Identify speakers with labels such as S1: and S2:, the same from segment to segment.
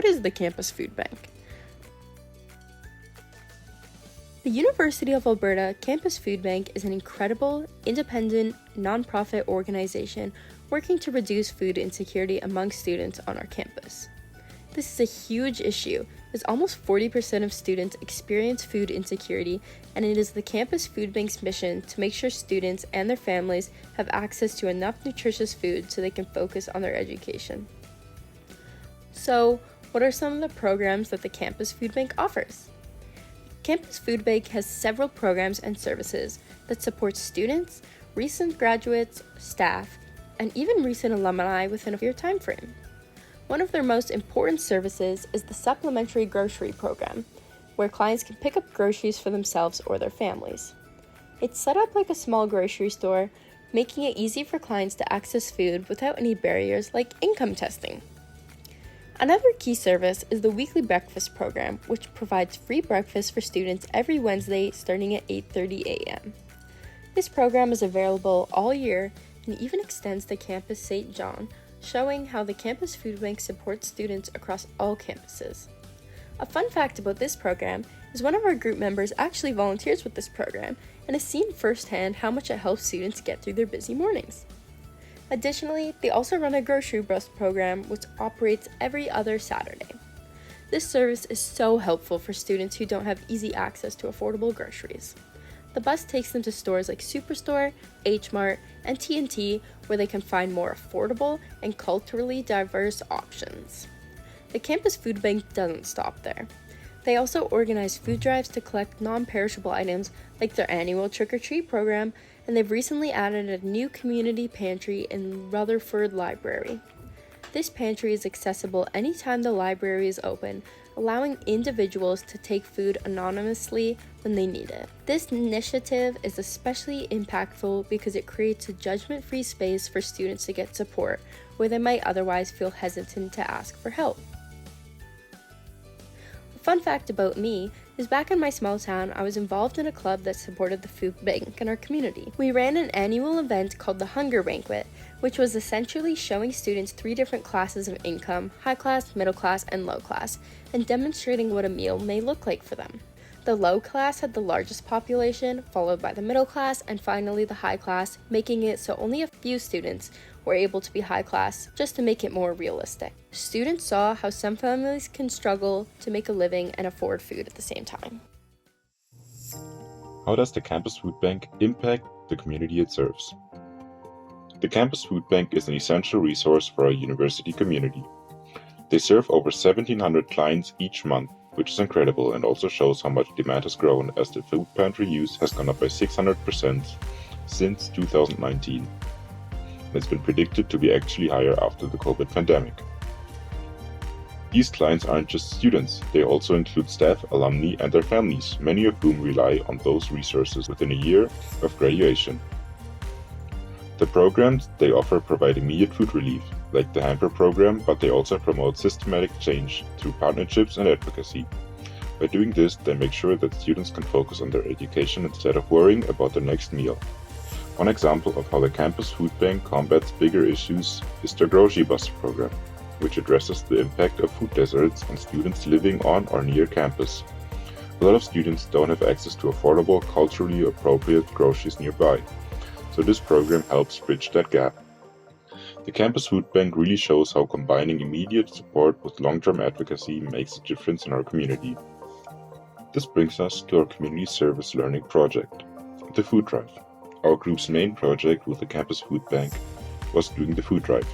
S1: what is the Campus Food Bank? The University of Alberta Campus Food Bank is an incredible, independent, nonprofit organization working to reduce food insecurity among students on our campus. This is a huge issue, as almost 40% of students experience food insecurity, and it is the Campus Food Bank's mission to make sure students and their families have access to enough nutritious food so they can focus on their education. So, what are some of the programs that the Campus Food Bank offers? Campus Food Bank has several programs and services that support students, recent graduates, staff, and even recent alumni within a year time frame. One of their most important services is the Supplementary Grocery Program, where clients can pick up groceries for themselves or their families. It's set up like a small grocery store, making it easy for clients to access food without any barriers like income testing. Another key service is the Weekly Breakfast Program, which provides free breakfast for students every Wednesday starting at 8:30 a.m. This program is available all year and even extends to Campus St. John, showing how the Campus Food Bank supports students across all campuses. A fun fact about this program is one of our group members actually volunteers with this program and has seen firsthand how much it helps students get through their busy mornings. Additionally, they also run a grocery bus program which operates every other Saturday. This service is so helpful for students who don't have easy access to affordable groceries. The bus takes them to stores like Superstore, H Mart, and T&T, where they can find more affordable and culturally diverse options. The Campus Food Bank doesn't stop there. They also organize food drives to collect non-perishable items like their annual trick-or-treat program, and they've recently added a new community pantry in Rutherford Library. This pantry is accessible anytime the library is open, allowing individuals to take food anonymously when they need it. This initiative is especially impactful because it creates a judgment-free space for students to get support where they might otherwise feel hesitant to ask for help. Fun fact about me is back in my small town, I was involved in a club that supported the food bank in our community. We ran an annual event called the Hunger Banquet, which was essentially showing students 3 different classes of income, high class, middle class, and low class, and demonstrating what a meal may look like for them. The low class had the largest population, followed by the middle class, and finally the high class, making it so only a few students were able to be high class, just to make it more realistic. Students saw how some families can struggle to make a living and afford food at the same time.
S2: How does the Campus Food Bank impact the community it serves? The Campus Food Bank is an essential resource for our university community. They serve over 1,700 clients each month, which is incredible and also shows how much demand has grown as the food pantry use has gone up by 600% since 2019. It's been predicted to be actually higher after the COVID pandemic. These clients aren't just students, they also include staff, alumni, and their families, many of whom rely on those resources within a year of graduation. The programs they offer provide immediate food relief, like the hamper program, but they also promote systematic change through partnerships and advocacy. By doing this, they make sure that students can focus on their education instead of worrying about their next meal. One example of how the Campus Food Bank combats bigger issues is their grocery bus program, which addresses the impact of food deserts on students living on or near campus. A lot of students don't have access to affordable, culturally appropriate groceries nearby, so this program helps bridge that gap. The Campus Food Bank really shows how combining immediate support with long-term advocacy makes a difference in our community. This brings us to our community service learning project, the Food Drive. Our group's main project with the Campus Food Bank was doing the food drive,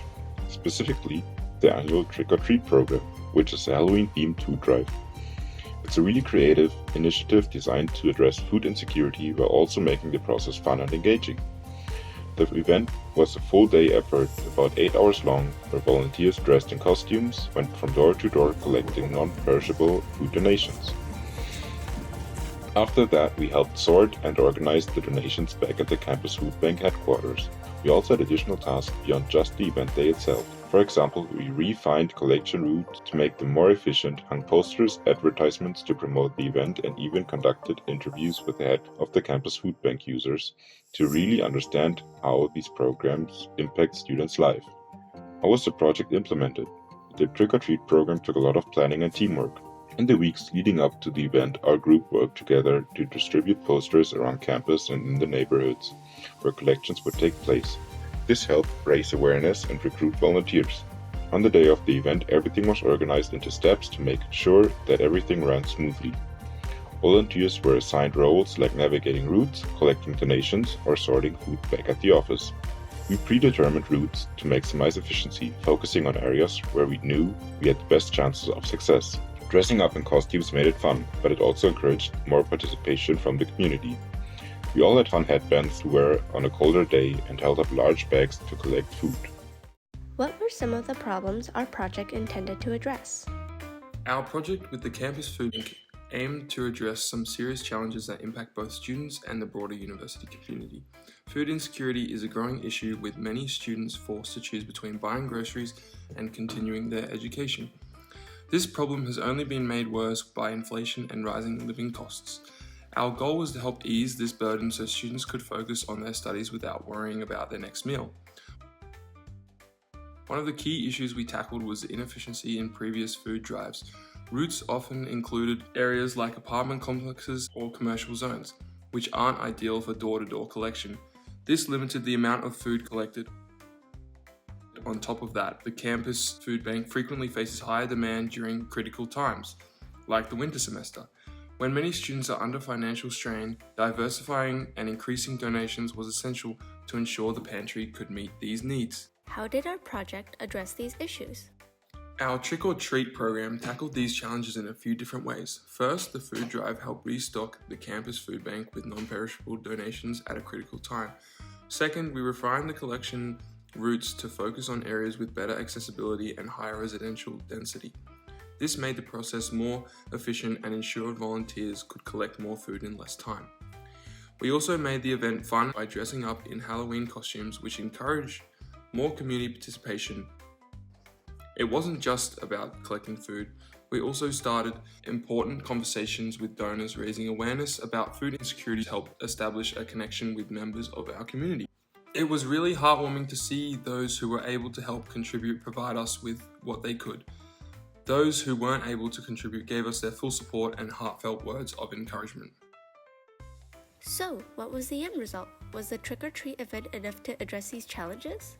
S2: specifically the annual trick-or-treat program, which is a Halloween-themed food drive. It's a really creative initiative designed to address food insecurity while also making the process fun and engaging. The event was a full-day effort, about 8 hours long, where volunteers dressed in costumes went from door to door collecting non-perishable food donations. After that, we helped sort and organize the donations back at the Campus Food Bank headquarters. We also had additional tasks beyond just the event day itself. For example, we refined collection routes to make them more efficient, hung posters, advertisements to promote the event, and even conducted interviews with the head of the Campus Food Bank users to really understand how these programs impact students' life. How was the project implemented? The trick-or-treat program took a lot of planning and teamwork. In the weeks leading up to the event, our group worked together to distribute posters around campus and in the neighborhoods where collections would take place. This helped raise awareness and recruit volunteers. On the day of the event, everything was organized into steps to make sure that everything ran smoothly. Volunteers were assigned roles like navigating routes, collecting donations, or sorting food back at the office. We predetermined routes to maximize efficiency, focusing on areas where we knew we had the best chances of success. Dressing up in costumes made it fun, but it also encouraged more participation from the community. We all had fun headbands to wear on a colder day and held up large bags to collect food.
S3: What were some of the problems our project intended to address?
S4: Our project with the Campus Food Bank aimed to address some serious challenges that impact both students and the broader university community. Food insecurity is a growing issue, with many students forced to choose between buying groceries and continuing their education. This problem has only been made worse by inflation and rising living costs. Our goal was to help ease this burden so students could focus on their studies without worrying about their next meal. One of the key issues we tackled was the inefficiency in previous food drives. Routes often included areas like apartment complexes or commercial zones, which aren't ideal for door-to-door collection. This limited the amount of food collected. On top of that, the campus food bank frequently faces higher demand during critical times, like the winter semester. When many students are under financial strain, diversifying and increasing donations was essential to ensure the pantry could meet these needs.
S3: How did our project address these issues?
S4: Our Trick or Treat program tackled these challenges in a few different ways. First, the food drive helped restock the campus food bank with non-perishable donations at a critical time. Second, we refined the collection routes to focus on areas with better accessibility and higher residential density. This made the process more efficient and ensured volunteers could collect more food in less time. We also made the event fun by dressing up in Halloween costumes, which encouraged more community participation. It wasn't just about collecting food. We also started important conversations with donors, raising awareness about food insecurity to help establish a connection with members of our community. It was really heartwarming to see those who were able to help contribute provide us with what they could. Those who weren't able to contribute gave us their full support and heartfelt words of encouragement.
S3: So, what was the end result? Was the trick-or-treat event enough to address these challenges?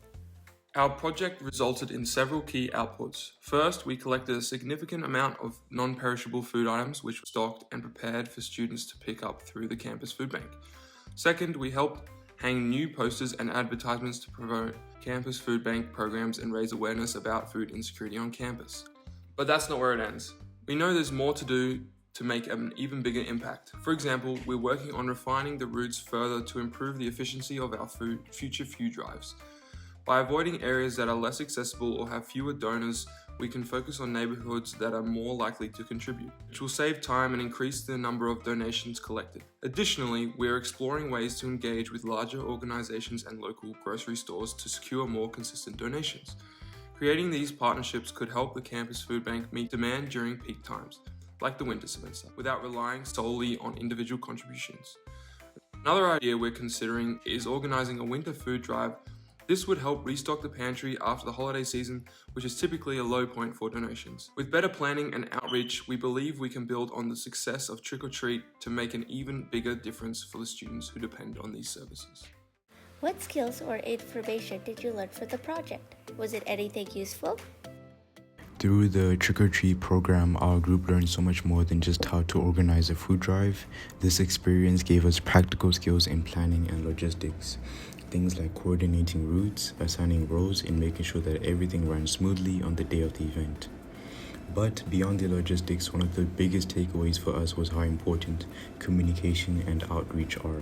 S4: Our project resulted in several key outputs. First, we collected a significant amount of non-perishable food items which were stocked and prepared for students to pick up through the campus food bank. Second, we helped hang new posters and advertisements to promote campus food bank programs and raise awareness about food insecurity on campus. But that's not where it ends. We know there's more to do to make an even bigger impact. For example, we're working on refining the routes further to improve the efficiency of our future food drives. By avoiding areas that are less accessible or have fewer donors, we can focus on neighborhoods that are more likely to contribute, which will save time and increase the number of donations collected. Additionally, we are exploring ways to engage with larger organizations and local grocery stores to secure more consistent donations. Creating these partnerships could help the campus food bank meet demand during peak times, like the winter semester, without relying solely on individual contributions. Another idea we're considering is organizing a winter food drive. This would help restock the pantry after the holiday season, which is typically a low point for donations. With better planning and outreach, we believe we can build on the success of Trick or Treat to make an even bigger difference for the students who depend on these services.
S3: What skills or information did you learn for the project? Was it anything useful?
S5: Through the Trick or Treat program, our group learned so much more than just how to organize a food drive. This experience gave us practical skills in planning and logistics. Things like coordinating routes, assigning roles, and making sure that everything ran smoothly on the day of the event. But beyond the logistics, one of the biggest takeaways for us was how important communication and outreach are.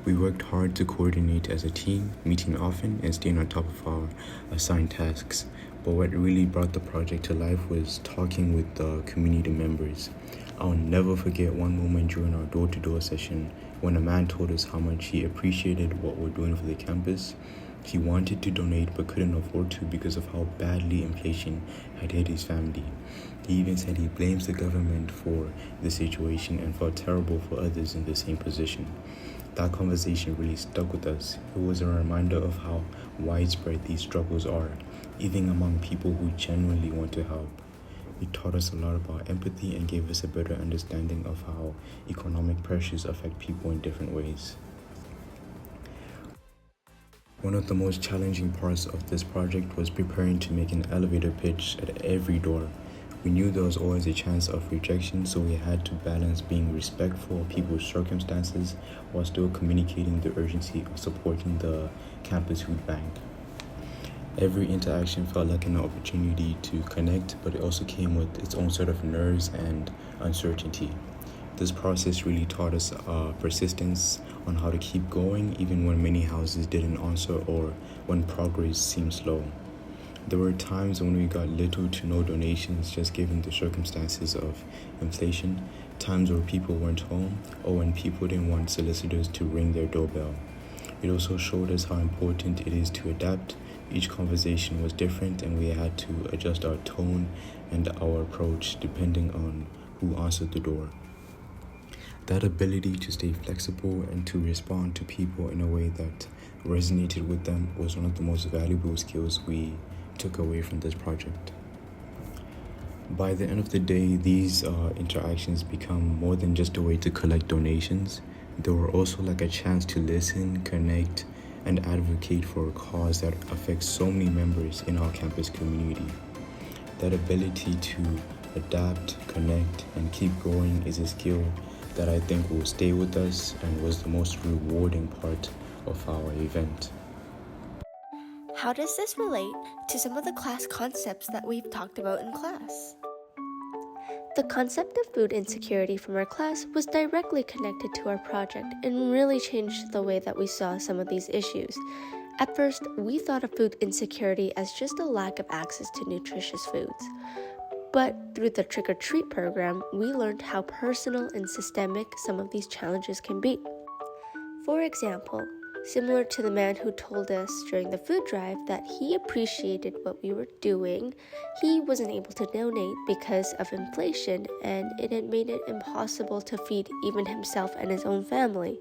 S5: We worked hard to coordinate as a team, meeting often and staying on top of our assigned tasks. But what really brought the project to life was talking with the community members. I'll never forget one moment during our door-to-door session when a man told us how much he appreciated what we're doing for the campus. He wanted to donate but couldn't afford to because of how badly inflation had hit his family. He even said he blames the government for the situation and felt terrible for others in the same position. That conversation really stuck with us. It was a reminder of how widespread these struggles are, even among people who genuinely want to help. It taught us a lot about empathy and gave us a better understanding of how economic pressures affect people in different ways. One of the most challenging parts of this project was preparing to make an elevator pitch at every door. We knew there was always a chance of rejection, so we had to balance being respectful of people's circumstances while still communicating the urgency of supporting the campus food bank. Every interaction felt like an opportunity to connect, but it also came with its own sort of nerves and uncertainty. This process really taught us persistence on how to keep going even when many houses didn't answer or when progress seemed slow. There were times when we got little to no donations just given the circumstances of inflation, times where people weren't home, or when people didn't want solicitors to ring their doorbell. It also showed us how important it is to adapt. Each conversation was different and we had to adjust our tone and our approach depending on who answered the door. That ability to stay flexible and to respond to people in a way that resonated with them was one of the most valuable skills we took away from this project. By the end of the day, these interactions become more than just a way to collect donations. They were also like a chance to listen, connect, and advocate for a cause that affects so many members in our campus community. That ability to adapt, connect, and keep going is a skill that I think will stay with us and was the most rewarding part of our event.
S3: How does this relate to some of the class concepts that we've talked about in class?
S1: The concept of food insecurity from our class was directly connected to our project and really changed the way that we saw some of these issues. At first, we thought of food insecurity as just a lack of access to nutritious foods. But through the trick-or-treat program, we learned how personal and systemic some of these challenges can be. For example, similar to the man who told us during the food drive that he appreciated what we were doing, he wasn't able to donate because of inflation and it had made it impossible to feed even himself and his own family.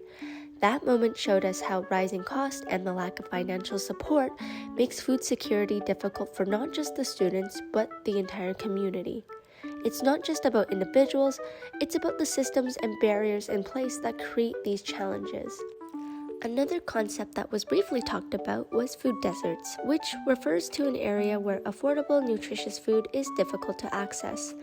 S1: That moment showed us how rising costs and the lack of financial support makes food security difficult for not just the students, but the entire community. It's not just about individuals, it's about the systems and barriers in place that create these challenges. Another concept that was briefly talked about was food deserts, which refers to an area where affordable, nutritious food is difficult to access.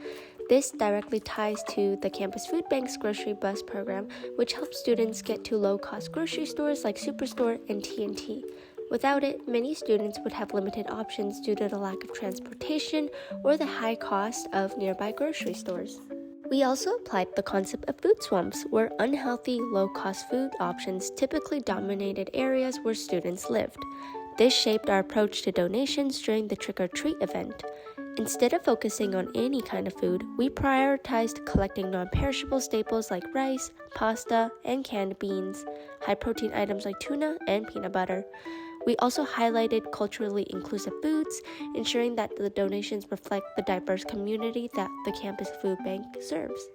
S1: This directly ties to the Campus Food Bank's grocery bus program, which helps students get to low-cost grocery stores like Superstore and T&T. Without it, many students would have limited options due to the lack of transportation or the high cost of nearby grocery stores. We also applied the concept of food swamps, where unhealthy, low-cost food options typically dominated areas where students lived. This shaped our approach to donations during the trick-or-treat event. Instead of focusing on any kind of food, we prioritized collecting non-perishable staples like rice, pasta, and canned beans, high-protein items like tuna and peanut butter. We also highlighted culturally inclusive foods, ensuring that the donations reflect the diverse community that the Campus Food Bank serves.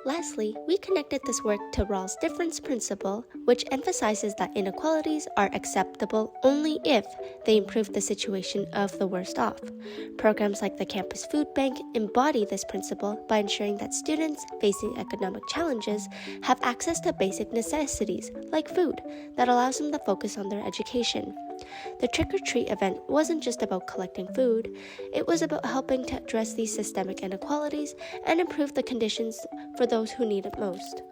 S1: Lastly, we connected this work to Rawls' difference principle, which emphasizes that inequalities are acceptable only if they improve the situation of the worst off. Programs like the Campus Food Bank embody this principle by ensuring that students facing economic challenges have access to basic necessities, like food, that allows them to focus on their education. The trick-or-treat event wasn't just about collecting food, it was about helping to address these systemic inequalities and improve the conditions for those who need it most.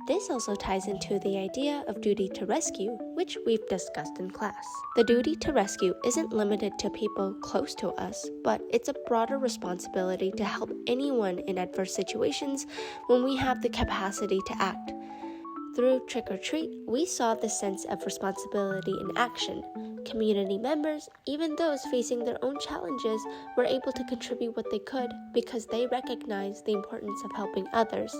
S1: This also ties into the idea of duty to rescue, which we've discussed in class. The duty to rescue isn't limited to people close to us, but it's a broader responsibility to help anyone in adverse situations when we have the capacity to act. Through trick-or-treat, we saw this sense of responsibility in action. Community members, even those facing their own challenges, were able to contribute what they could because they recognized the importance of helping others.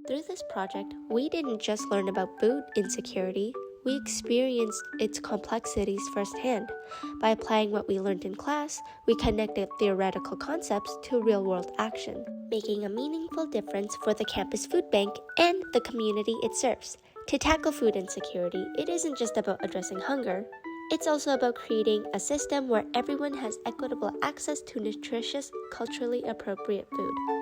S1: Through this project, we didn't just learn about food insecurity,
S3: we experienced its complexities firsthand. By applying what we learned in class, we connected theoretical concepts to real-world action, making a meaningful difference for the campus food bank and the community it serves. To tackle food insecurity, it isn't just about addressing hunger. It's also about creating a system where everyone has equitable access to nutritious, culturally appropriate food.